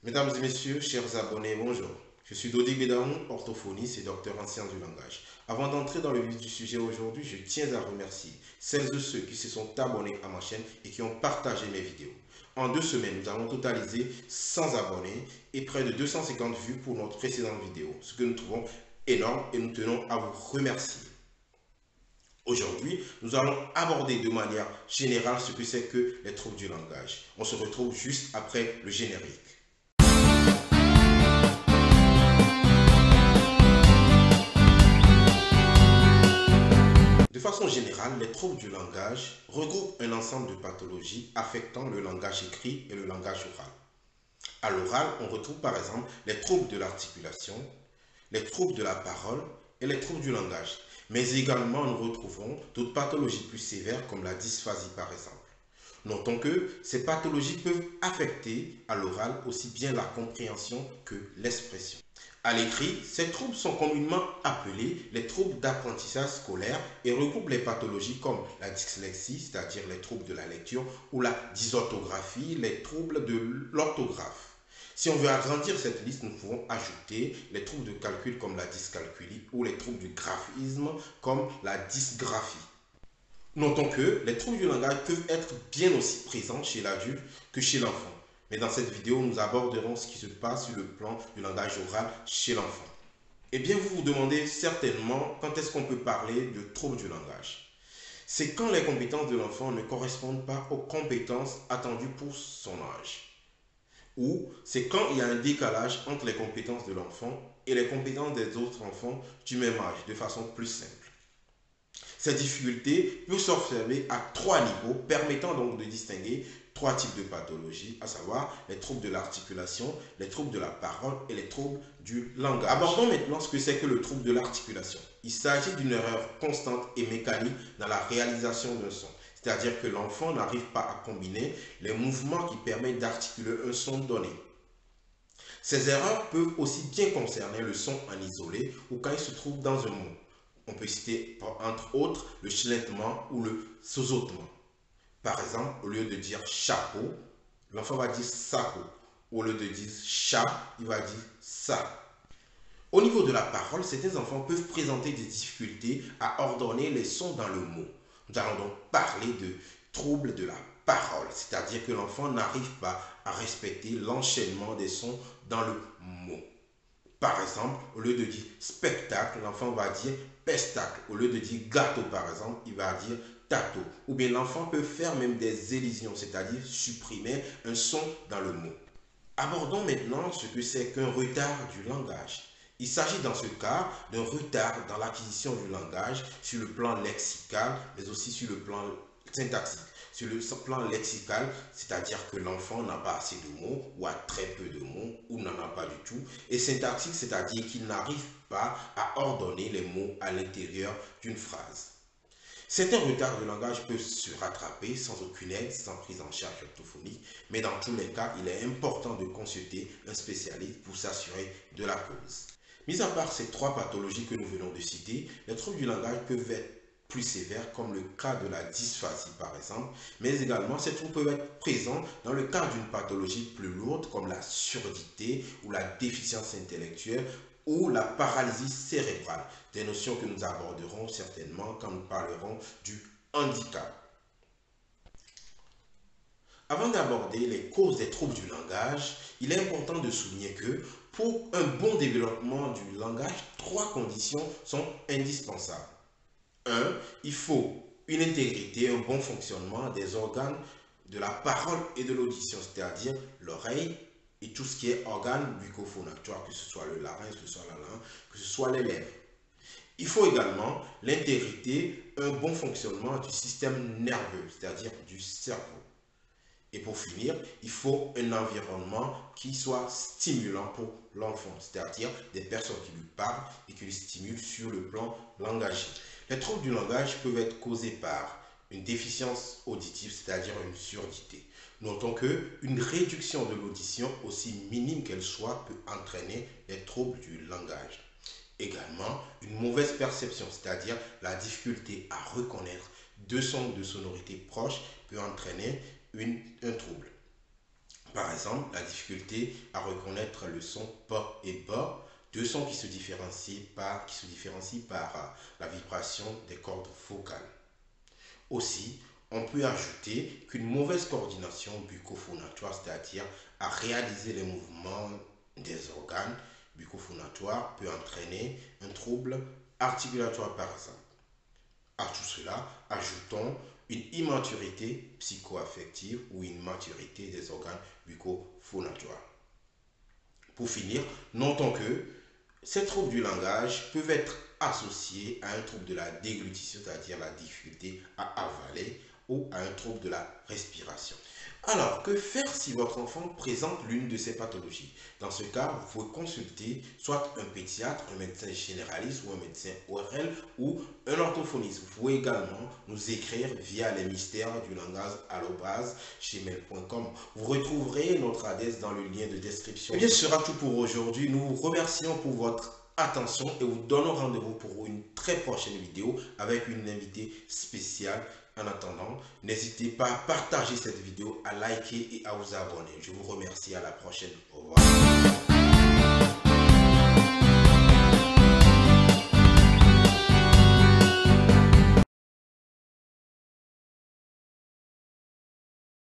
Mesdames et messieurs, chers abonnés, bonjour. Je suis Dodi Bedaoun, orthophoniste et docteur en sciences du langage. Avant d'entrer dans le vif du sujet aujourd'hui, je tiens à remercier celles et ceux qui se sont abonnés à ma chaîne et qui ont partagé mes vidéos. En 2 semaines, nous avons totalisé 100 abonnés et près de 250 vues pour notre précédente vidéo, ce que nous trouvons énorme et nous tenons à vous remercier. Aujourd'hui, nous allons aborder de manière générale ce que c'est que les troubles du langage. On se retrouve juste après le générique. De façon générale, les troubles du langage regroupent un ensemble de pathologies affectant le langage écrit et le langage oral. À l'oral, on retrouve par exemple les troubles de l'articulation, les troubles de la parole et les troubles du langage. Mais également, nous retrouvons d'autres pathologies plus sévères comme la dysphasie par exemple. Notons que ces pathologies peuvent affecter à l'oral aussi bien la compréhension que l'expression. À l'écrit, ces troubles sont communément appelés les troubles d'apprentissage scolaire et regroupent les pathologies comme la dyslexie, c'est-à-dire les troubles de la lecture, ou la dysorthographie, les troubles de l'orthographe. Si on veut agrandir cette liste, nous pouvons ajouter les troubles de calcul comme la dyscalculie ou les troubles du graphisme comme la dysgraphie. Notons que les troubles du langage peuvent être bien aussi présents chez l'adulte que chez l'enfant. Mais dans cette vidéo, nous aborderons ce qui se passe sur le plan du langage oral chez l'enfant. Eh bien, vous vous demandez certainement quand est-ce qu'on peut parler de troubles du langage. C'est quand les compétences de l'enfant ne correspondent pas aux compétences attendues pour son âge. Ou c'est quand il y a un décalage entre les compétences de l'enfant et les compétences des autres enfants du même âge, de façon plus simple. Cette difficulté peut s'observer à 3 niveaux, permettant donc de distinguer 3 types de pathologies, à savoir les troubles de l'articulation, les troubles de la parole et les troubles du langage. Abordons maintenant ce que c'est que le trouble de l'articulation. Il s'agit d'une erreur constante et mécanique dans la réalisation d'un son. C'est-à-dire que l'enfant n'arrive pas à combiner les mouvements qui permettent d'articuler un son donné. Ces erreurs peuvent aussi bien concerner le son en isolé ou quand il se trouve dans un mot. On peut citer entre autres le chulettement ou le sosotement. Par exemple, au lieu de dire chapeau, l'enfant va dire saco. Au lieu de dire chat, il va dire ça. Au niveau de la parole, certains enfants peuvent présenter des difficultés à ordonner les sons dans le mot. Nous allons donc parler de troubles de la parole, c'est-à-dire que l'enfant n'arrive pas à respecter l'enchaînement des sons dans le mot. Par exemple, au lieu de dire spectacle, l'enfant va dire pestacle. Au lieu de dire gâteau, par exemple, il va dire tato. Ou bien l'enfant peut faire même des élisions, c'est-à-dire supprimer un son dans le mot. Abordons maintenant ce que c'est qu'un retard du langage. Il s'agit dans ce cas d'un retard dans l'acquisition du langage sur le plan lexical, mais aussi sur le plan syntaxique. Sur le plan lexical, c'est-à-dire que l'enfant n'a pas assez de mots ou a très peu de mots ou n'en a pas du tout. Et syntaxique, c'est-à-dire qu'il n'arrive pas à ordonner les mots à l'intérieur d'une phrase. Certains retards de langage peuvent se rattraper sans aucune aide, sans prise en charge orthophonique, mais dans tous les cas, il est important de consulter un spécialiste pour s'assurer de la cause. Mis à part ces 3 pathologies que nous venons de citer, les troubles du langage peuvent être plus sévères, comme le cas de la dysphasie par exemple, mais également ces troubles peuvent être présents dans le cas d'une pathologie plus lourde, comme la surdité ou la déficience intellectuelle, ou la paralysie cérébrale, des notions que nous aborderons certainement quand nous parlerons du handicap. Avant d'aborder les causes des troubles du langage, il est important de souligner que pour un bon développement du langage, 3 conditions sont indispensables. 1. Il faut une intégrité, un bon fonctionnement des organes de la parole et de l'audition, c'est-à-dire l'oreille et tout ce qui est organe bucco-phonatoire, que ce soit le larynx, que ce soit la langue, que ce soit les lèvres. Il faut également l'intégrité, un bon fonctionnement du système nerveux, c'est-à-dire du cerveau. Et pour finir, il faut un environnement qui soit stimulant pour l'enfant, c'est-à-dire des personnes qui lui parlent et qui lui stimulent sur le plan langagier. Les troubles du langage peuvent être causés par une déficience auditive, c'est-à-dire une surdité. Notons qu'une réduction de l'audition, aussi minime qu'elle soit, peut entraîner les troubles du langage. Également, une mauvaise perception, c'est-à-dire la difficulté à reconnaître 2 sons de sonorité proches, peut entraîner un trouble. Par exemple, la difficulté à reconnaître le son P et B, deux sons qui se différencient par la vibration des cordes vocales. Aussi, on peut ajouter qu'une mauvaise coordination bucco-phonatoire, c'est-à-dire à réaliser les mouvements des organes bucco-phonatoires, peut entraîner un trouble articulatoire par exemple. À tout cela, ajoutons une immaturité psycho-affective ou une maturité des organes bucco-phonatoires. Pour finir, notons que ces troubles du langage peuvent être associés à un trouble de la déglutition, c'est-à-dire la difficulté à avaler, ou à un trouble de la respiration. Alors, que faire si votre enfant présente l'une de ces pathologies? Dans ce cas, vous pouvez consulter soit un pédiatre, un médecin généraliste ou un médecin ORL ou un orthophoniste. Vous pouvez également nous écrire via les mystères du langage @gmail.com. Vous retrouverez notre adresse dans le lien de description. Et bien, ce sera tout pour aujourd'hui. Nous vous remercions pour votre attention et vous donnons rendez-vous pour une très prochaine vidéo avec une invitée spéciale. En attendant, n'hésitez pas à partager cette vidéo, à liker et à vous abonner. Je vous remercie. À la prochaine. Au revoir.